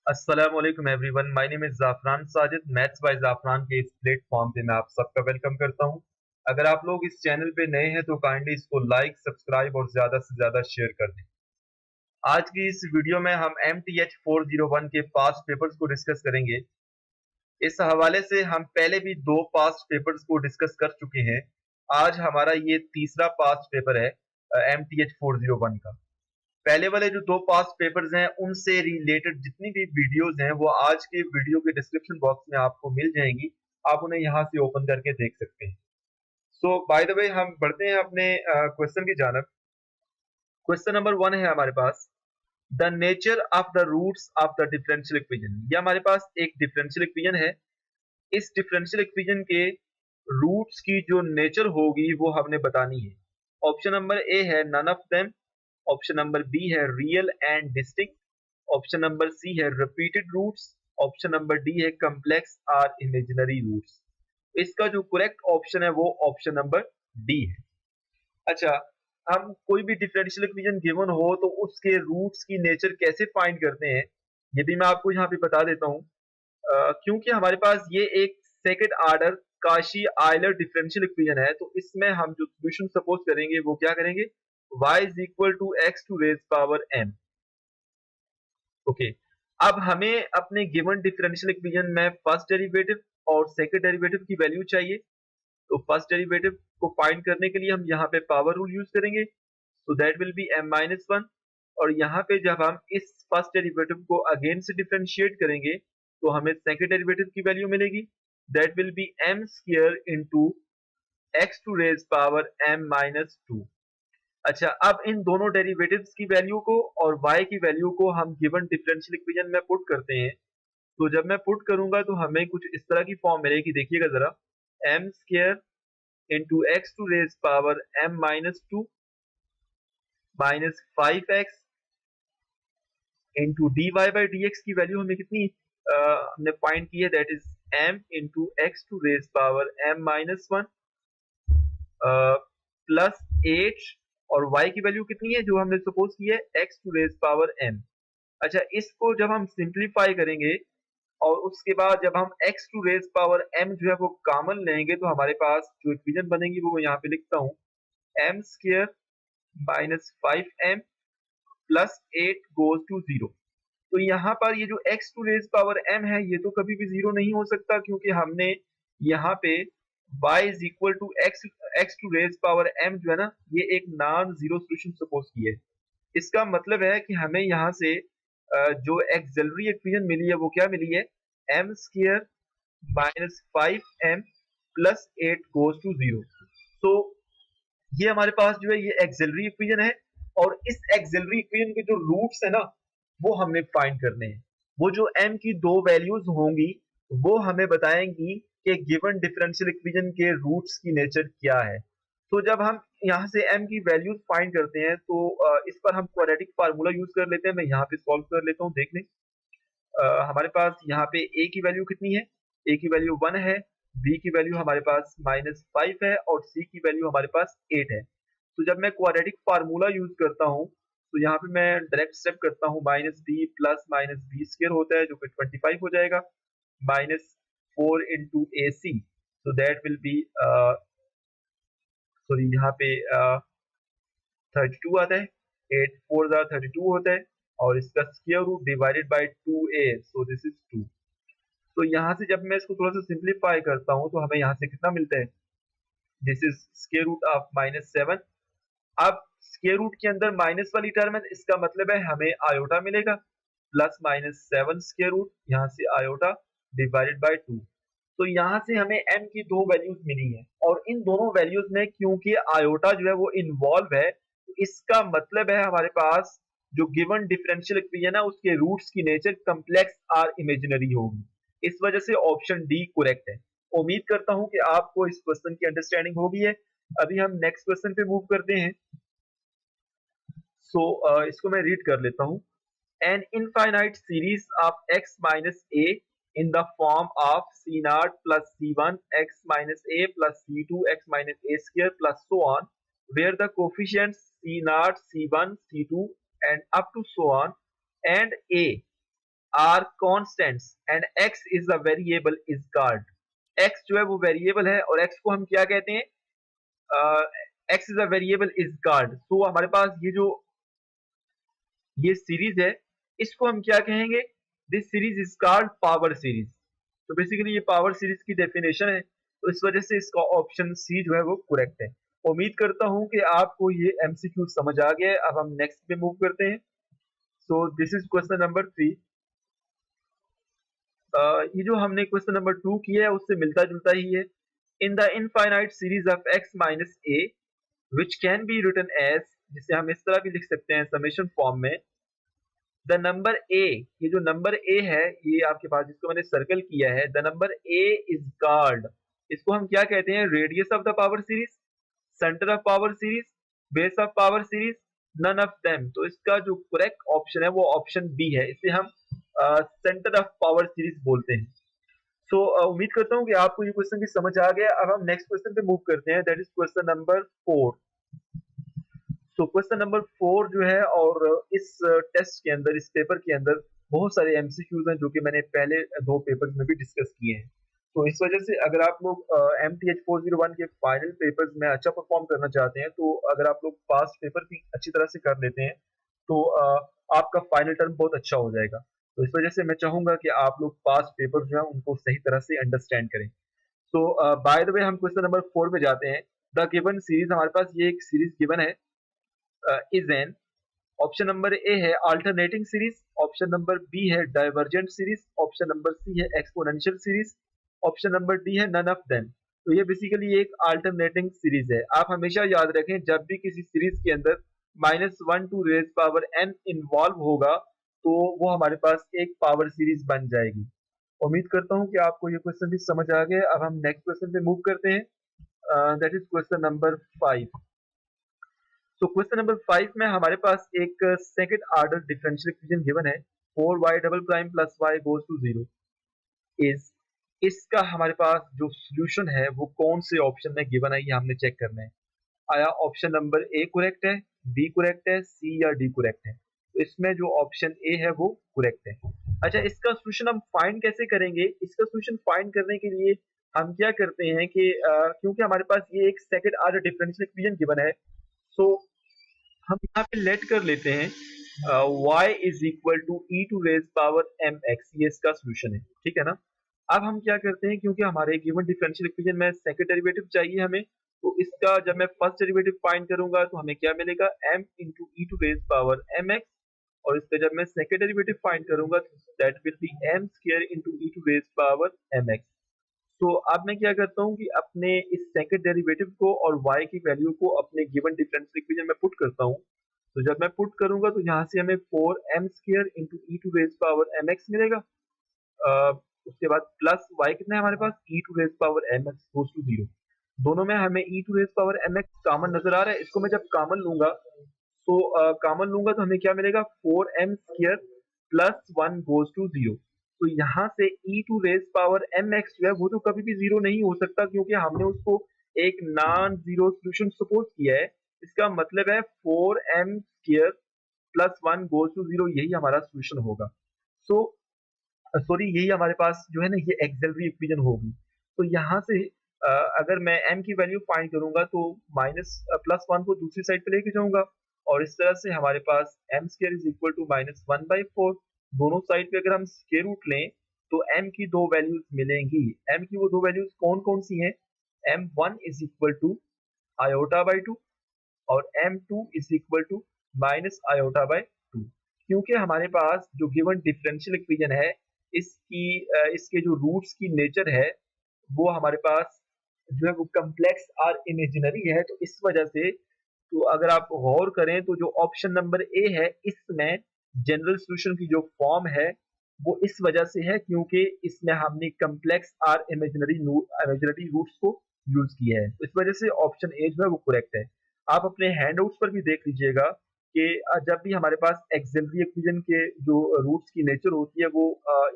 अस्सलाम वालेकुम everyone, my name is Zafran Sajid. Maths by Zafran के इस प्लेटफ़ॉर्म पे मैं आप सबका वेलकम करता हूँ। अगर आप लोग इस चैनल पे नए हैं तो काइंडली इसको लाइक, सब्सक्राइब और ज़्यादा से ज़्यादा शेयर कर दें। आज की इस वीडियो में हम एमटीएच 401 के पास्ट पेपर्स को डिस्कस करेंगे। इस हवाले से हम पहले भी 2 पास्ट पेपर्स को डिस्कस कर चुके हैं। आज हमारा ये तीसरा पास्ट पेपर है एमटीएच 401 का। पहले वाले जो 2 पास्ट पेपर्स हैं उनसे रिलेटेड जितनी भी वीडियोस हैं वो आज के वीडियो के डिस्क्रिप्शन बॉक्स में आपको मिल जाएंगी। आप उन्हें यहाँ से ओपन करके देख सकते हैं। सो बाय द वे हम बढ़ते हैं अपने क्वेश्चन की जानब। क्वेश्चन नंबर 1 है हमारे पास, the nature of the roots of the differential equation. ये हमारे पास एक डिफरेंशियल इक्वेशन है। इस डिफरेंशियल इक्वेशन के रूट्स की जो नेचर होगी वो हमने बतानी है। ऑप्शन नंबर ए है none of them, option number B है real and distinct, option number C है repeated roots, option number D है कम्प्लेक्स और इमेजिनरी रूट्स। इसका जो करेक्ट ऑप्शन है वो ऑप्शन नंबर डी है। अच्छा, हम कोई भी डिफरेंशियल इक्वेशन गिवन हो तो उसके रूट्स की नेचर कैसे फाइंड करते हैं ये भी मैं आपको यहाँ पे बता देता हूँ। क्योंकि हमारे पास ये एक second order Kashi Euler differential equation है तो इसमें हम जो सॉल्यूशन सपोज करेंगे वो क्या करेंगे, y is equal to x to raise power m। Okay, अब हमें अपने गिवन डिफरेंशियल इक्वेशन में फर्स्ट डेरिवेटिव और सेकंड डेरिवेटिव की वैल्यू चाहिए। तो फर्स्ट डेरिवेटिव को फाइंड करने के लिए हम यहाँ पे पावर रूल यूज करेंगे, so that will be m minus one. और यहाँ पे जब हम इस फर्स्ट डेरिवेटिव को अगेन से डिफरेंशिएट करेंगे तो हमें सेकंड डेरिवेटिव की वैल्यू मिलेगी, that will be m square into x to raise power m minus two. अच्छा, अब इन दोनों डेरिवेटिव्स की वैल्यू को और y की वैल्यू को हम गिवन डिफरेंशियल इक्वेशन में पुट करते हैं। तो जब मैं पुट करूंगा तो हमें कुछ इस तरह की फॉर्म मिलेगी, देखिएगा जरा, m square into x to raise power m minus two minus 5x into d y by d x की वैल्यू हमें कितनी हमने फाइंड की है, that is m into x to raise power m minus one plus 8। और y की value कितनी है जो हमने सपोज की है, x to raise power m। अच्छा, इसको जब हम सिंप्लीफाई करेंगे और उसके बाद जब हम x to raise power m जो है वो कॉमन लेंगे तो हमारे पास जो इक्वेशन बनेगी वो मैं यहाँ पे लिखता हूँ, m square minus 5m plus 8 goes to 0। तो यहाँ पर ये जो x to raise power m है ये तो कभी भी जीरो नहीं हो सकता क्योंकि हमने यहाँ पे y is equal to x to raise power m जो है ना ये एक नॉन जीरो सोल्यूशन सपोज की है। इसका मतलब है कि हमें यहाँ से जो एक्सिलरी इक्वेशन मिली है वो क्या मिली है, m square minus 5m plus 8 goes to 0। तो ये हमारे पास जो है ये एक्सिलरी इक्वेशन है और इस एक्सिलरी इक्वेशन के जो रूट्स है ना वो हमने फाइंड करने हैं। वो जो m की दो वैल्यूज होंगी वो हमें बताएंगी कि गिवन डिफरेंशियल इक्वेशन के रूट्स की नेचर क्या है। तो जब हम यहाँ से m की वैल्यूज फाइंड करते हैं तो इस पर हम क्वाड्रेटिक फार्मूला यूज कर लेते हैं। मैं यहाँ पे सॉल्व कर लेता हूँ, देख लें। हमारे पास यहाँ पे a की वैल्यू कितनी है, a की वैल्यू 1 है, b की वैल्यू हमारे पास माइनस 5 है और c की वैल्यू हमारे पास 8 है। तो जब मैं क्वाड्रेटिक फार्मूला यूज करता हूँ तो यहाँ पे मैं डायरेक्ट स्टेप करता हूँ, minus b plus minus b square होता है जो कि 25 हो जाएगा, माइनस 4 इंटू ए सी, तो दैट विल बी सॉरी यहाँ पे 32 आता है, 8 4 32 होता है और इसका square root divided by 2a, so this is 2। तो यहाँ से जब मैं इसको थोड़ा सा सिंप्लीफाई करता हूँ तो हमें यहाँ से कितना मिलता है, this is square root of minus 7। अब स्क्वायर रूट के अंदर माइनस वाली टर्म है, इसका मतलब है हमें आयोटा मिलेगा, प्लस माइनस 7 स्क्वायर रूट यहाँ से आयोटा डिवाइडेड बाय 2। तो यहाँ से हमें m की दो वैल्यूज मिली है और इन दोनों वैल्यूज में क्योंकि आयोटा जो है वो इन्वॉल्व है तो इसका मतलब है हमारे पास जो गिवन डिफरेंशियल इक्वेशन है उसके रूट्स की नेचर कम्प्लेक्स और इमेजिनरी होगी। इस वजह से ऑप्शन डी करेक्ट है। उम्मीद करता हूं कि आपको इस क्वेश्चन की अंडरस्टैंडिंग होगी है। अभी हम नेक्स्ट क्वेश्चन पे मूव करते हैं। इसको मैं रीड कर लेता हूं। An infinite series of x minus A in the form of c naught plus c1 x minus a plus c2 x minus a square plus so on, where the coefficients c naught c1 c2 and up to so on and a are constants and x is a variable is called. X जो है वो variable है और x को हम क्या कहते हैं, x is a variable is called. तो हमारे पास ये सीरीज है, इसको हम क्या कहेंगे, this series is called power series. तो बेसिकली ये पावर सीरीज की डेफिनेशन है, तो इस वजह से इसका ऑप्शन सी जो है वो करेक्ट है। उम्मीद करता हूं कि आपको ये एमसीक्यू समझ आ गया है। अब हम नेक्स्ट पे मूव करते हैं। सो दिस इज क्वेश्चन नंबर 3। ये जो हमने क्वेश्चन नंबर 2 किया है उससे मिलता जुलता ही है। In the infinite series of x minus a which can be written as, जिसे हम इस तरह भी लिख सकते हैं समेशन फॉर्म में, द नंबर ए, ये जो नंबर ए है ये आपके पास जिसको मैंने सर्कल किया है, the number a is called, इसको हम क्या कहते हैं, radius of the power series, centre of power series, base of power series, none of them. तो इसका जो करेक्ट ऑप्शन है वो ऑप्शन बी है, इसे हम सेंटर ऑफ पावर सीरीज बोलते हैं। सो उम्मीद करता हूँ कि आपको ये क्वेश्चन भी समझ आ गया। अब हम नेक्स्ट क्वेश्चन पे मूव करते हैं, that is question number 4। So question number 4 जो है, और इस टेस्ट के अंदर, इस पेपर के अंदर बहुत सारे एमसीक्यूज हैं जो कि मैंने पहले दो पेपर्स में भी डिस्कस किए हैं। तो इस वजह से अगर आप लोग MTH 401 के फाइनल पेपर्स में अच्छा परफॉर्म करना चाहते हैं, तो अगर आप लोग पास्ट पेपर भी अच्छी तरह से कर लेते हैं तो आपका फाइनल टर्म बहुत अच्छा हो जाएगा। तो इस वजह से मैं चाहूंगा कि आप लोग पास्ट पेपर जो है उनको सही तरह से अंडरस्टैंड करें। सो बाय द वे हम क्वेश्चन नंबर 4 पे जाते हैं। द गिवन सीरीज, हमारे पास ये एक सीरीज गिवन है, is N, option number A है alternating series, option number B है divergent series, option number C है exponential series, option number D है नन ऑफ देम। तो ये बेसिकली एक अल्टरनेटिंग सीरीज है। आप हमेशा याद रखें जब भी किसी सीरीज के अंदर -1 to raise power n involve होगा तो वो हमारे पास एक पावर सीरीज बन जाएगी। उम्मीद करता हूं कि आपको ये क्वेश्चन भी समझ आ गया। अब हम नेक्स्ट क्वेश्चन पे मूव करते हैं, दैट इज क्वेश्चन नंबर 5। तो क्वेश्चन नंबर 5 में हमारे पास एक second order differential equation given है, 4y double prime plus y goes to 0 is, इसका हमारे पास जो सॉल्यूशन है वो कौन से ऑप्शन में गिवन है ये हमने चेक करना है। आया ऑप्शन नंबर ए करेक्ट है, बी करेक्ट है, सी या डी करेक्ट है। तो इसमें जो ऑप्शन ए है वो करेक्ट है। अच्छा, इसका सॉल्यूशन हम फाइंड कैसे करेंगे? इसका सॉल्यूशन फाइंड करने के लिए हम क्या करते हैं कि क्योंकि हमारे पास ये एक second order differential equation given है, सो हम यहाँ पे लेट कर लेते हैं y is equal to e to raise power M x, ये इसका सोल्यूशन है, ठीक है ना। अब हम क्या करते हैं, क्योंकि हमारे गिवन डिफरेंशियल इक्वेशन में सेकंड डेरिवेटिव चाहिए हमें, तो इसका जब मैं फर्स्ट डेरिवेटिव फाइंड करूंगा तो हमें क्या मिलेगा, m into E to raise power M x, और इसका जब मैं सेकंड डेरिवेटिव फाइंड करूंगा that will be m square into E to raise power M x. तो अब मैं क्या करता हूँ कि अपने इस सेकंड डेरिवेटिव को और y की वैल्यू को अपने गिवन डिफरेंशियल इक्वेशन में पुट करता हूँ। तो जब मैं पुट करूंगा तो यहाँ से हमें 4m square into E to raise power M X मिलेगा। उसके बाद प्लस y कितना है हमारे पास, E to raise power M X goes to 0। दोनों में हमें E to raise power M X common नजर आ रहा है, इसको मैं जब कॉमन लूंगा तो कॉमन लूंगा तो हमें क्या मिलेगा, 4m square plus 1 goes to 0। तो यहाँ से E to raise power M X जो है वो तो कभी भी जीरो नहीं हो सकता, क्योंकि हमने उसको एक नॉन जीरो सोल्यूशन सपोज किया है। इसका मतलब है 4m square plus 1 goes to 0, यही हमारा सोल्यूशन होगा। सो सॉरी, यही हमारे पास जो है ना ये एक्सिलरी इक्वेशन होगी। तो यहाँ से अगर मैं m की वैल्यू फाइंड करूंगा तो माइनस प्लस 1 को दूसरी साइड पे लेके जाऊंगा, और इस तरह से हमारे पास m square is equal to -1/4। दोनों साइड पे अगर हम स्क्वायर रूट लें तो m की दो वैल्यूज मिलेंगी। m की वो दो वैल्यूज कौन कौन सी हैं, m1 is equal to iota by 2 और m2 is equal to minus iota by 2। क्योंकि हमारे पास जो गिवन डिफरेंशियल इक्वेशन है इसकी इसके जो रूट्स की नेचर है वो हमारे पास जो है वो कम्प्लेक्स और इमेजिनरी है, तो इस वजह से, तो अगर आप गौर करें तो जो ऑप्शन नंबर ए है इसमें जनरल सॉल्यूशन की जो फॉर्म है वो इस वजह से है क्योंकि इसमें हमने कम्प्लेक्स और इमेजिनरी रूट्स को यूज किया है। तो इस वजह से ऑप्शन ए जो है वो करेक्ट है। आप अपने हैंडआउट्स पर भी देख लीजिएगा कि जब भी हमारे पास एक्सिलरी इक्वेशन के जो रूट्स की नेचर होती है वो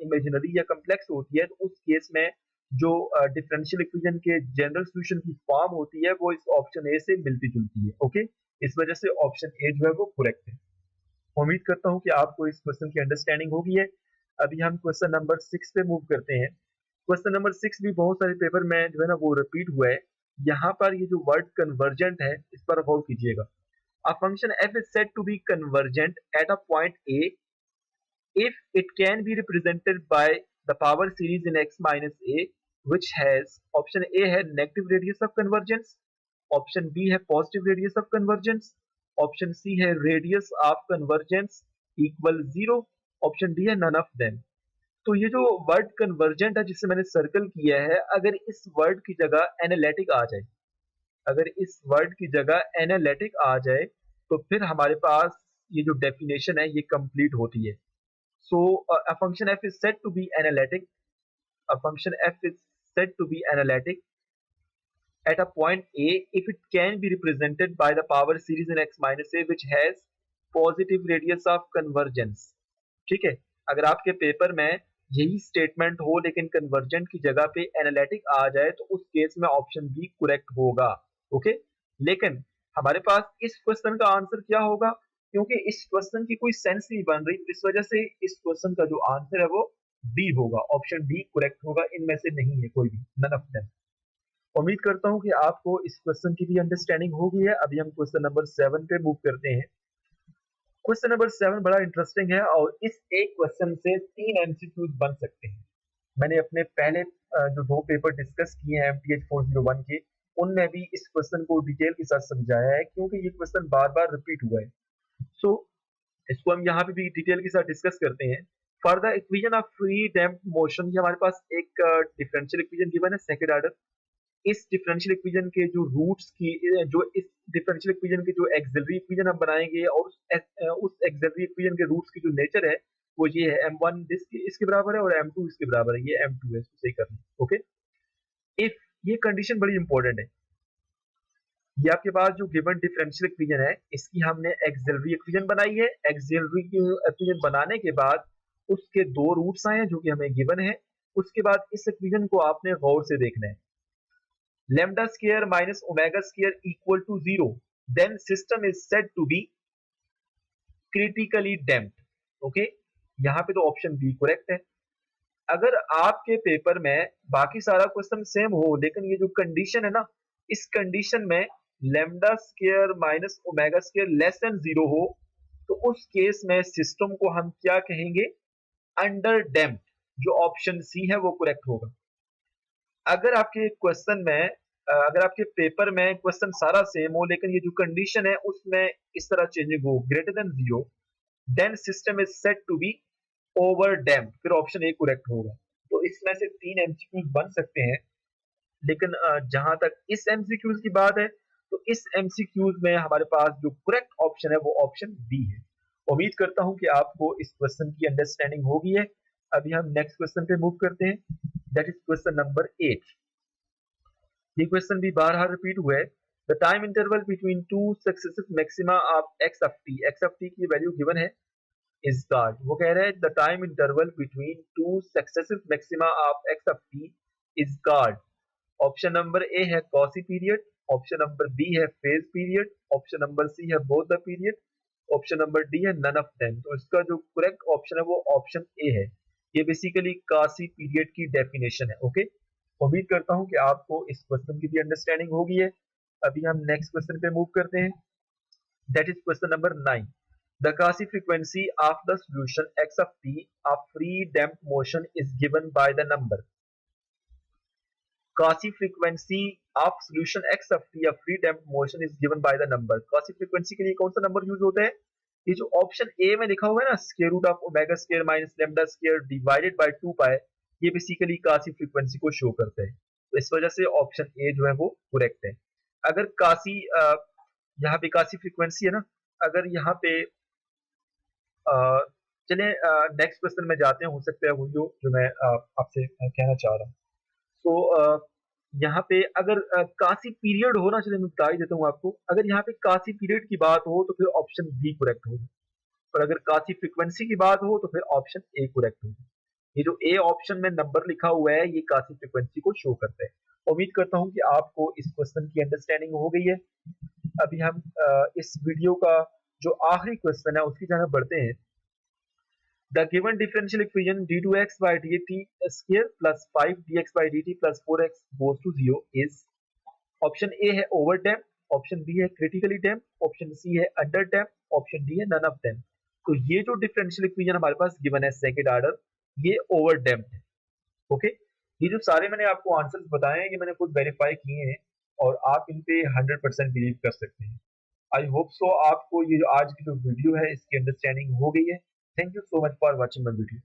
इमेजिनरी या कम्प्लेक्स होती है, तो उस केस में जो डिफरेंशियल इक्वेशन के जनरल सॉल्यूशन की फॉर्म होती है वो इस ऑप्शन ए से मिलती जुलती है। ओके, इस वजह से ऑप्शन ए जो है वो करेक्ट है। उम्मीद करता हूँ कि आपको इस क्वेश्चन की अंडरस्टैंडिंग होगी है। अभी हम क्वेश्चन नंबर 6 पे मूव करते हैं। क्वेश्चन नंबर 6 भी बहुत सारे पेपर में जो है ना वो रिपीट हुआ है। यहाँ पर ये जो वर्ड कन्वर्जेंट है इस पर गौर कीजिएगा। A function f is said to be convergent at a point A if it can be represented by the power series in x minus a, which has option A है negative radius of convergence, option B है positive radius of convergence, option C है radius of convergence equal 0, option D है none of them। तो ये जो word convergent है जिसे मैंने सर्कल किया है, अगर इस वर्ड की जगह एनालिटिक आ जाए, अगर इस वर्ड की जगह एनालिटिक आ जाए तो फिर हमारे पास ये जो डेफिनेशन है ये कंप्लीट होती है। So a function f is said to be analytic. A function f is said to be analytic at a point A if it can be represented by the power series in x minus a which has positive radius of convergence। ठीक है, अगर आपके paper में यही statement हो लेकिन convergent की जगह पे एनालिटिक आ जाए तो उस केस में ऑप्शन बी करेक्ट होगा। ओके, लेकिन हमारे पास इस क्वेश्चन का आंसर क्या होगा, क्योंकि इस क्वेश्चन की कोई सेंस नहीं बन रही, इस वजह से इस क्वेश्चन का जो आंसर है वो डी होगा, ऑप्शन डी करेक्ट होगा, इनमें से नहीं है कोई भी, नन ऑफ देम। उम्मीद करता हूं कि आपको इस क्वेश्चन की भी अंडरस्टैंडिंग हो गई है। अभी हम क्वेश्चन नंबर 7 पे मूव करते हैं। क्वेश्चन नंबर 7 बड़ा इंटरेस्टिंग है और इस एक क्वेश्चन से 3 एमसीक्यूज बन सकते हैं। मैंने अपने पहले जो 2 पेपर डिस्कस किए हैं एमटीएच 401 के, उनमें भी इस क्वेश्चन को डिटेल के साथ समझाया है, क्योंकि ये क्वेश्चन बार बार रिपीट हुआ है। सो इसको हम यहाँ पे भी डिटेल के साथ डिस्कस करते हैं। For the equation of free damp motion, ये हमारे पास एक डिफरेंशियल इक्वेशन गिवन है सेकंड ऑर्डर। इस डिफरेंशियल इक्वेशन के जो रूट्स की जो इस डिफरेंशियल इक्वेशन के जो एक्सिलरी इक्वेशन हम बनाएंगे और उस एक्सिलरी इक्वेशन के रूट्स की जो नेचर है वो ये है, m1 इसके बराबर है और m2 इसके बराबर है, ये m2 है, इसको सही करना। ओके, इफ ये कंडीशन बड़ी इंपॉर्टेंट है। ये आपके पास जो गिवन डिफरेंशियल इक्वेशन है इसकी हमने एक्सिलरी इक्वेशन बनाई है। एक्सिलरी इक्वेशन बनाने के बाद उसके 2 रूट्स आए हैं जो कि हमें गिवन है। उसके बाद इस इक्वेशन को आपने गौर से देखना है। lambda square minus omega square equal to 0, then system is said to be critically damped। Okay, यहाँ पे तो ऑप्शन बी करेक्ट है। अगर आपके पेपर में बाकी सारा क्वेश्चन सेम हो लेकिन ये जो कंडीशन है ना, इस कंडीशन में lambda square minus omega square less than 0 हो तो उस केस में सिस्टम को हम क्या कहेंगे, अंडर डैम्प्ड, जो ऑप्शन सी है वो करेक्ट होगा। अगर आपके क्वेश्चन में अगर आपके पेपर में क्वेश्चन सारा सेम हो लेकिन ये जो कंडीशन है उसमें इस तरह चेंजिंग हो greater than 0, then system is said to be over damped, फिर ऑप्शन ए करेक्ट होगा। तो इसमें से 3 एमसीक्यूज बन सकते हैं, लेकिन जहां तक इस एमसीक्यूज की बात है तो इस एमसीक्यूज में हमारे पास जो करेक्ट ऑप्शन है वो ऑप्शन बी है। उम्मीद करता हूं कि आपको इस क्वेश्चन की अंडरस्टैंडिंग हो गई है। अभी हम नेक्स्ट क्वेश्चन पे मूव करते हैं, दैट इज क्वेश्चन नंबर 8। ये क्वेश्चन भी बारहा रिपीट हुआ है। The time interval between two successive maxima of x of t की वैल्यू गिवन है इज गार्ड। वो कह रहे हैं the time interval between two successive maxima of x of t is guard. Option number A है cosy period, option number B है phase period, option number C है both the period, option number D है none of them. तो इसका जो correct option है वो option A है। ये बेसिकली कासी पीरियड की डेफिनेशन है। ओके, उम्मीद करता हूं कि आपको इस क्वेश्चन की भी अंडरस्टैंडिंग हो गई है। अभी हम नेक्स्ट क्वेश्चन पे मूव करते हैं, that is question number 9। The quasi frequency of the solution x of t of free damped motion is given by the number। Cauchy frequency of solution x of t of free damped motion is given by the number। Cauchy frequency के लिए कौन सा number use होता है, ये जो option A में लिखा हुआ है ना, square root of omega square minus lambda square divided by 2 pi, ये बेसिकली कासी फ्रीक्वेंसी को शो करता है। तो इस वजह से ऑप्शन ए जो है वो करेक्ट है। अगर कासी यहाँ पे कासी फ्रीक्वेंसी है ना, अगर यहाँ पे चले नेक्स्ट क्वेश्चन में जाते हैं, हो सकता है वो जो मैं आपसे कहना चाह रहा हूँ। तो यहाँ पे अगर कासी पीरियड हो ना, चलिए मैं बता ही देता हूँ आपको। अगर यहाँ पे कासी पीरियड की बात हो तो फिर ऑप्शन बी करेक्ट होगा, और अगर कासी फ्रीक्वेंसी की बात हो तो फिर ऑप्शन ए करेक्ट होगा। ये जो ए ऑप्शन में नंबर लिखा हुआ है ये कासी फ्रीक्वेंसी को शो करता है। उम्मीद करता हूँ कि आपको इस क्वेश्चन की अंडरस्टैंडिंग हो गई है। अभी हम इस वीडियो का जो आखिरी क्वेश्चन है उसकी तरफ बढ़ते हैं। The given differential equation d2x by dt square plus 5 dx by dt plus 4x goes to 0 is option A है ओवर डैम, ऑप्शन बी है क्रिटिकली डैम, ऑप्शन सी है अंडर डैम, ऑप्शन डी है none of dam. तो ये जो differential equation हमारे पास given है second order, ये ओवर डैम्ड है। ओके, ये जो सारे मैंने आपको आंसर्स बताए हैं, ये मैंने खुद वेरीफाई किए हैं और आप इन पे 100% बिलीव कर सकते हैं। आई होप सो आपको ये जो आज की जो वीडियो है इसकी अंडरस्टैंडिंग हो गई है। Thank you so much for watching my video.